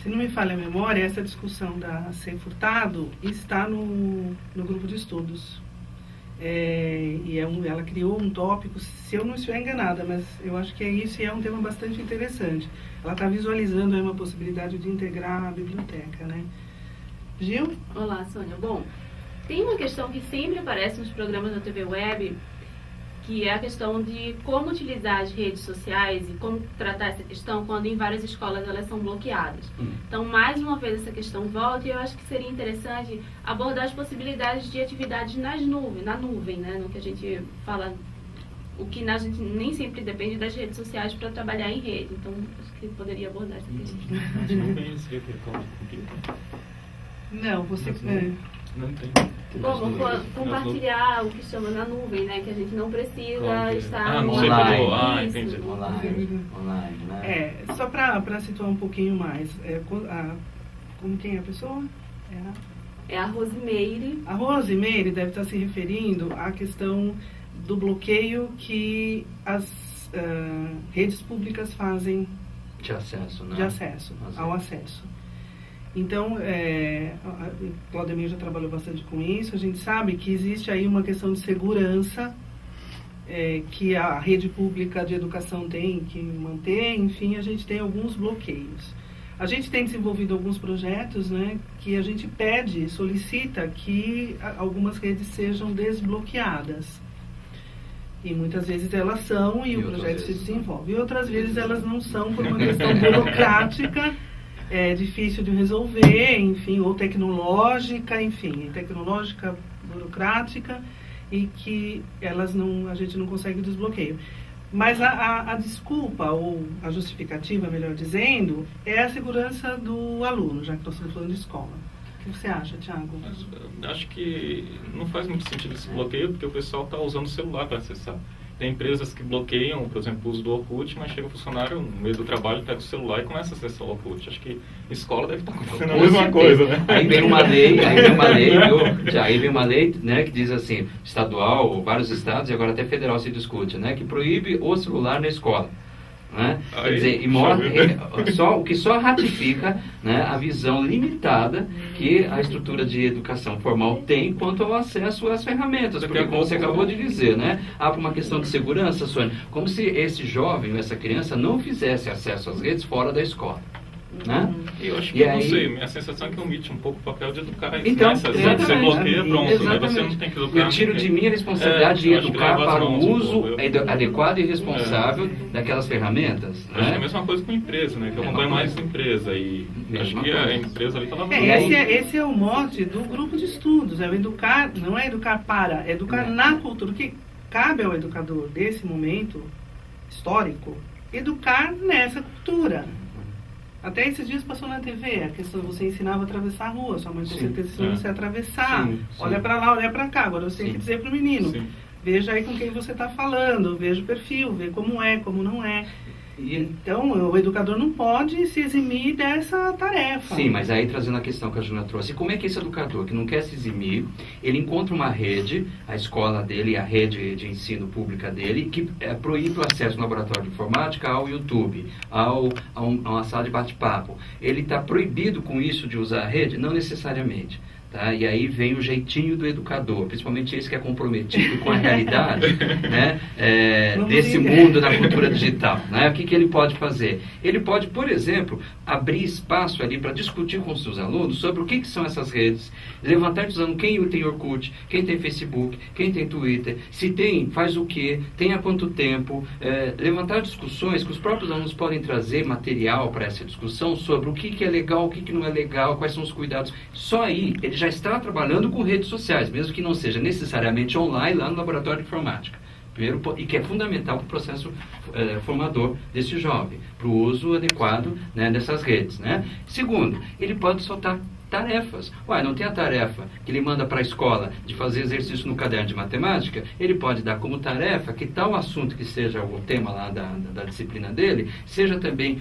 Se não me falha a memória, essa discussão da Ser Furtado está no grupo de estudos. Ela criou um tópico, se eu não estiver enganada, mas eu acho que é isso, e é um tema bastante interessante. Ela está visualizando aí uma possibilidade de integrar a biblioteca, né? Gil? Olá, Sônia. Bom, tem uma questão que sempre aparece nos programas da TV Web, que é a questão de como utilizar as redes sociais e como tratar essa questão quando em várias escolas elas são bloqueadas. Então, mais uma vez, essa questão volta, e eu acho que seria interessante abordar as possibilidades de atividades na nuvem, né? No que a gente fala, o que a gente nem sempre depende das redes sociais para trabalhar em rede. Então, acho que poderia abordar essa questão. Mas não tem seria por causa do computer? Não, você... Não tem. Como compartilhar o que chama na nuvem, né? Que a gente não precisa estar no online. Entendi. Online, né? Só para situar um pouquinho mais, como quem é a pessoa? É a Rosimeire. A Rosimeire deve estar se referindo à questão do bloqueio que as redes públicas fazem de acesso, né? Ao acesso. Então, Claudemir já trabalhou bastante com isso. A gente sabe que existe aí uma questão de segurança que a rede pública de educação tem que manter. Enfim, a gente tem alguns bloqueios. A gente tem desenvolvido alguns projetos, né, que a gente solicita que algumas redes sejam desbloqueadas. E muitas vezes elas são e o projeto se desenvolve. E outras vezes elas não são por uma questão burocrática. É difícil de resolver, enfim, ou tecnológica, burocrática, e que a gente não consegue o desbloqueio. Mas a desculpa, ou a justificativa, melhor dizendo, é a segurança do aluno, já que nós estamos falando de escola. O que você acha, Thiago? Acho que não faz muito sentido esse bloqueio, porque o pessoal está usando o celular para acessar. Tem empresas que bloqueiam, por exemplo, o uso do Orkut, mas chega o funcionário no meio do trabalho, pega o celular e começa a acessar o Orkut. Acho que escola deve estar acontecendo a mesma coisa, né? Aí vem uma lei, né, que diz assim, estadual, vários estados e agora até federal se discute, né, que proíbe o celular na escola. Né? Quer dizer, o que só ratifica, né, a visão limitada que a estrutura de educação formal tem quanto ao acesso às ferramentas, porque como você acabou de dizer, né, há uma questão de segurança, Sônia, como se esse jovem ou essa criança não fizesse acesso às redes fora da escola. Né? E eu acho que, não sei, minha sensação é que omite um pouco o papel de educar. Então, você bloqueia, pronto, né? Você não tem que educar. Eu tiro de mim a responsabilidade de educar para o uso adequado e responsável daquelas ferramentas. Acho que é a mesma coisa com empresa, né? Que eu acompanho mais empresa e acho que a empresa ali está lá. Esse é o mote do grupo de estudos, é o educar, não é educar para, é educar na cultura. O que cabe ao educador desse momento histórico, educar nessa cultura. Até esses dias passou na TV, a questão de você ensinava a atravessar a rua, sua mãe com certeza ensinou você a atravessar. Olha para lá, olha para cá, agora você tem que dizer para o menino, veja aí com quem você está falando, veja o perfil, vê como é, como não é. Então, o educador não pode se eximir dessa tarefa. Sim, mas aí trazendo a questão que a Juna trouxe, como é que esse educador que não quer se eximir, ele encontra uma rede, a escola dele, a rede de ensino pública dele, que proíbe o acesso no laboratório de informática ao YouTube, a uma sala de bate-papo. Ele está proibido com isso de usar a rede? Não necessariamente. Tá? E aí vem o jeitinho do educador, principalmente esse que é comprometido com a realidade, né, desse mundo da cultura digital. Né? O que ele pode fazer? Ele pode, por exemplo, abrir espaço ali para discutir com os seus alunos sobre o que são essas redes, levantar dizendo quem tem Orkut, quem tem Facebook, quem tem Twitter, se tem, faz o quê, tem há quanto tempo, levantar discussões que os próprios alunos podem trazer material para essa discussão sobre o que é legal, o que não é legal, quais são os cuidados. Só aí ele já está trabalhando com redes sociais, mesmo que não seja necessariamente online lá no laboratório de informática. Primeiro, e que é fundamental para o processo formador desse jovem, para o uso adequado, né, dessas redes. Né? Segundo, ele pode soltar tarefas. Não tem a tarefa que ele manda para a escola de fazer exercício no caderno de matemática, ele pode dar como tarefa que tal assunto que seja o tema lá da disciplina dele, seja também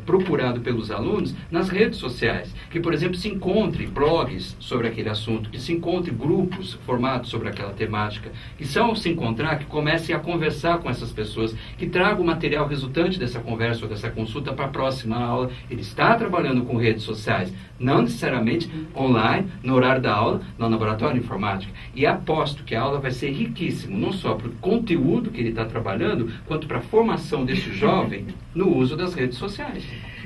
procurado pelos alunos nas redes sociais. Que, por exemplo, se encontre blogs sobre aquele assunto, que se encontre grupos formados sobre aquela temática, que são ao se encontrar, que comecem a conversar com essas pessoas, que tragam o material resultante dessa conversa ou dessa consulta para a próxima aula. Ele está trabalhando com redes sociais, não necessariamente online, no horário da aula, no laboratório de informática. E aposto que a aula vai ser riquíssima, não só para o conteúdo que ele está trabalhando, quanto para a formação desse jovem no uso das redes sociais.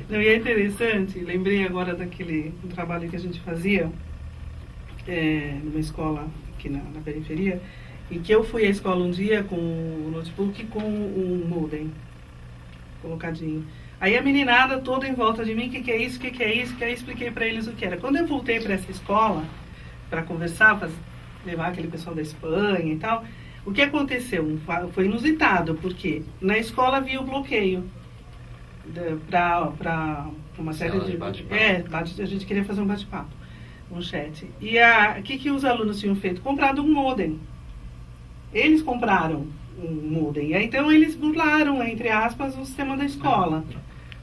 Não, e é interessante, lembrei agora daquele trabalho que a gente fazia numa escola aqui na periferia, e que eu fui à escola um dia com o notebook e com um modem colocadinho. Aí a meninada toda em volta de mim, o que é isso, o que é isso, que aí expliquei para eles o que era. Quando eu voltei para essa escola, para conversar, levar aquele pessoal da Espanha e tal, o que aconteceu? Foi inusitado, porque na escola havia o bloqueio para uma série de... a gente queria fazer um bate-papo, um chat. E o que os alunos tinham feito? Comprado um modem. Eles compraram um modem. Então eles burlaram, entre aspas, o sistema da escola.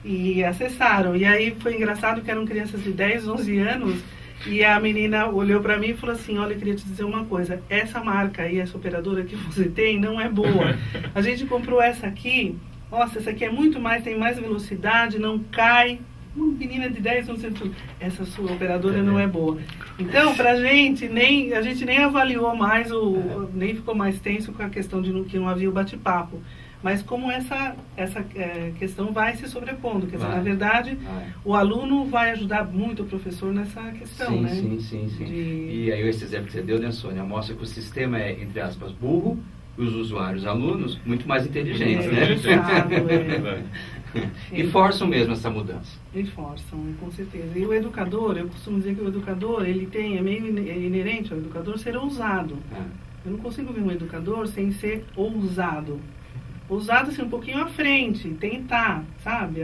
E acessaram. E aí foi engraçado que eram crianças de 10, 11 anos. E a menina olhou para mim e falou assim: olha, eu queria te dizer uma coisa. Essa marca aí, essa operadora que você tem, não é boa. A gente comprou essa aqui. Nossa, essa aqui é muito mais, tem mais velocidade, não cai. Uma menina de 10 anos, essa sua operadora não é boa. Então, pra gente, a gente nem avaliou mais, nem ficou mais tenso com a questão de que não havia o bate-papo. Mas como essa questão vai se sobrepondo. Quer dizer, na verdade, o aluno vai ajudar muito o professor nessa questão, sim, né? Sim. E aí esse exemplo que você deu, né, Sônia, mostra que o sistema é, entre aspas, burro, e os usuários, alunos, muito mais inteligentes, né? E forçam mesmo essa mudança. E forçam, com certeza. E o educador, eu costumo dizer que o educador, ele é meio inerente ao educador ser ousado. Eu não consigo ver um educador sem ser ousado. Ousado assim, um pouquinho à frente, tentar, sabe?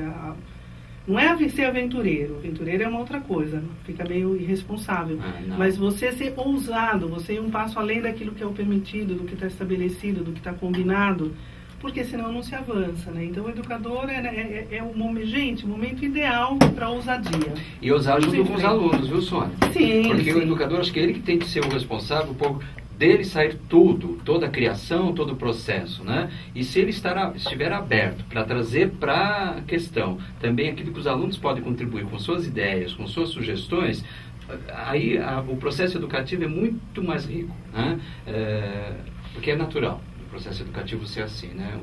Não é ser aventureiro. Aventureiro é uma outra coisa, fica meio irresponsável. Mas você ser ousado, você ir um passo além daquilo que é o permitido, do que está estabelecido, do que está combinado, porque senão não se avança, né? Então o educador é o momento ideal para a ousadia. E ousar junto com os alunos, viu, Sônia? Sim. Porque o educador, acho que é ele que tem que ser o responsável por dele sair toda a criação, todo o processo, né? E se ele estiver aberto para trazer para a questão também aquilo que os alunos podem contribuir com suas ideias, com suas sugestões, aí o processo educativo é muito mais rico, né? Porque é natural o processo educativo ser assim, né?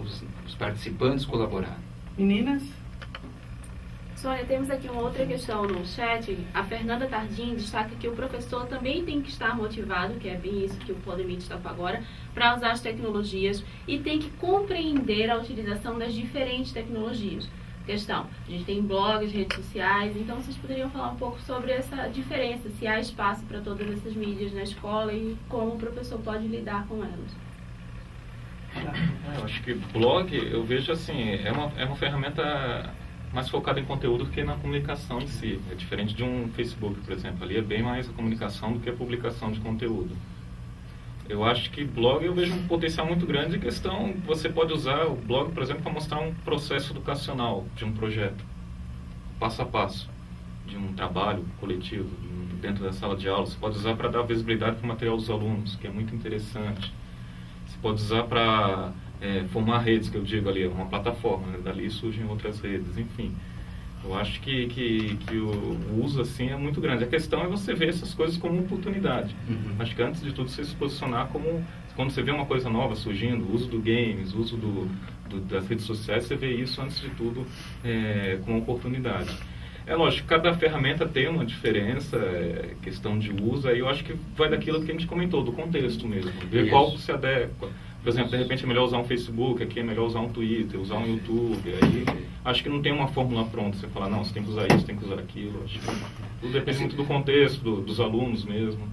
Os participantes colaborarem. Meninas? Sônia, temos aqui uma outra questão no chat. A Fernanda Tardim destaca que o professor também tem que estar motivado, que é bem isso que o Podemit destacou agora, para usar as tecnologias e tem que compreender a utilização das diferentes tecnologias. Questão, a gente tem blogs, redes sociais, então vocês poderiam falar um pouco sobre essa diferença, se há espaço para todas essas mídias na escola e como o professor pode lidar com elas. Eu acho que blog, eu vejo assim, é uma ferramenta mais focada em conteúdo do que na comunicação em si. É diferente de um Facebook, por exemplo. Ali é bem mais a comunicação do que a publicação de conteúdo. Eu acho que blog eu vejo um potencial muito grande em questão, você pode usar o blog, por exemplo, para mostrar um processo educacional de um projeto, passo a passo, de um trabalho coletivo, dentro da sala de aula. Você pode usar para dar visibilidade para o material dos alunos, que é muito interessante. Você pode usar para formar redes, que eu digo ali, uma plataforma, né? Dali surgem outras redes, enfim. Eu acho que o uso assim é muito grande. A questão é você ver essas coisas como oportunidade. Acho que antes de tudo você se posicionar como, quando você vê uma coisa nova surgindo, o uso do games, o uso das redes sociais, você vê isso antes de tudo como oportunidade. É lógico, cada ferramenta tem uma diferença, questão de uso, aí eu acho que vai daquilo que a gente comentou, do contexto mesmo, ver Isso. qual se adequa. Por exemplo, de repente é melhor usar um Facebook, aqui é melhor usar um Twitter, usar um YouTube, aí acho que não tem uma fórmula pronta, você fala, não, você tem que usar isso, tem que usar aquilo, acho que tudo depende muito do contexto, dos alunos mesmo.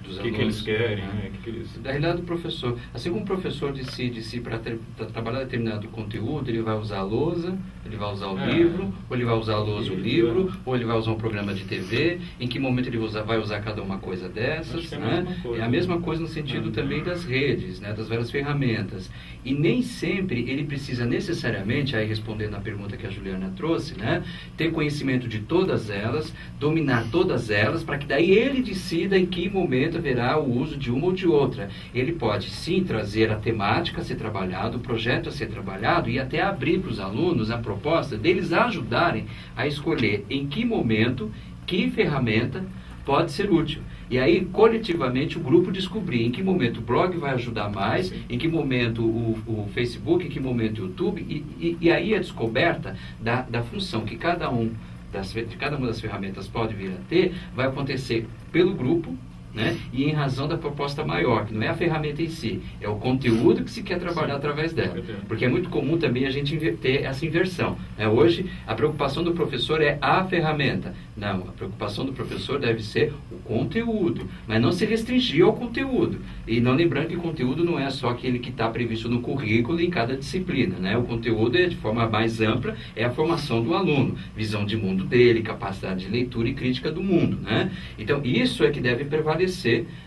dos o alunos. que eles querem, né? O que eles... Da realidade do professor. Assim como o professor decide para trabalhar determinado conteúdo, ele vai usar a lousa, ele vai usar o livro, ou ele vai usar a lousa o livro, ou ele vai usar um programa de TV, em que momento ele vai usar cada uma coisa dessas, né? É a mesma coisa no sentido também das redes, né? Das várias ferramentas. E nem sempre ele precisa necessariamente, aí respondendo a pergunta que a Juliana trouxe, né? Ter conhecimento de todas elas, dominar todas elas, para que daí ele decida em que momento haverá o uso de uma ou de outra. Ele pode sim trazer a temática a ser trabalhado, o projeto a ser trabalhado e até abrir para os alunos a proposta deles ajudarem a escolher em que momento, que ferramenta pode ser útil. E aí, coletivamente, o grupo descobrir em que momento o blog vai ajudar mais, em que momento o Facebook, em que momento o YouTube, e aí a descoberta da função que cada uma das ferramentas pode vir a ter, vai acontecer pelo grupo, né? E em razão da proposta maior, que não é a ferramenta em si, é o conteúdo que se quer trabalhar através dela. Porque é muito comum também a gente ter essa inversão, né? Hoje, a preocupação do professor é a ferramenta. Não, a preocupação do professor deve ser o conteúdo, mas não se restringir ao conteúdo. E não lembrando que o conteúdo não é só aquele que está previsto no currículo em cada disciplina, né? O conteúdo é de forma mais ampla, é a formação do aluno, visão de mundo dele, capacidade de leitura e crítica do mundo, né? Então, isso é que deve prevalecer,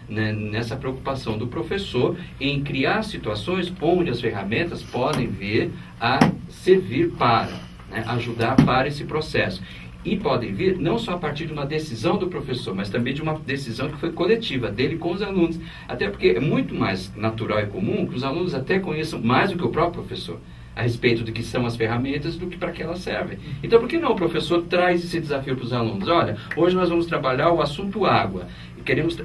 né, nessa preocupação do professor em criar situações onde as ferramentas podem vir a servir para, né, ajudar para esse processo. E podem vir não só a partir de uma decisão do professor, mas também de uma decisão que foi coletiva, dele com os alunos. Até porque é muito mais natural e comum que os alunos até conheçam mais do que o próprio professor a respeito do que são as ferramentas, do que para que elas servem. Então, por que não o professor traz esse desafio para os alunos? Olha, hoje nós vamos trabalhar o assunto água.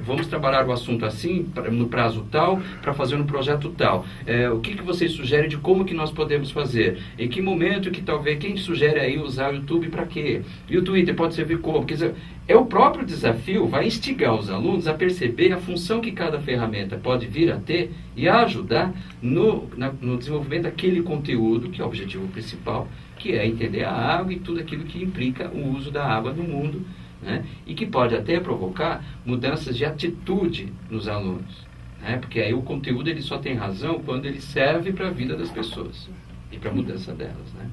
Vamos trabalhar o assunto assim, no prazo tal, para fazer no projeto tal. O que vocês sugerem de como que nós podemos fazer? Em que momento que talvez, quem sugere aí usar o YouTube para quê? E o Twitter pode servir como? Quer dizer, é o próprio desafio, vai instigar os alunos a perceber a função que cada ferramenta pode vir a ter e a ajudar no desenvolvimento daquele conteúdo, que é o objetivo principal, que é entender a água e tudo aquilo que implica o uso da água no mundo, né? E que pode até provocar mudanças de atitude nos alunos, né? Porque aí o conteúdo ele só tem razão quando ele serve para a vida das pessoas e para a mudança delas, né?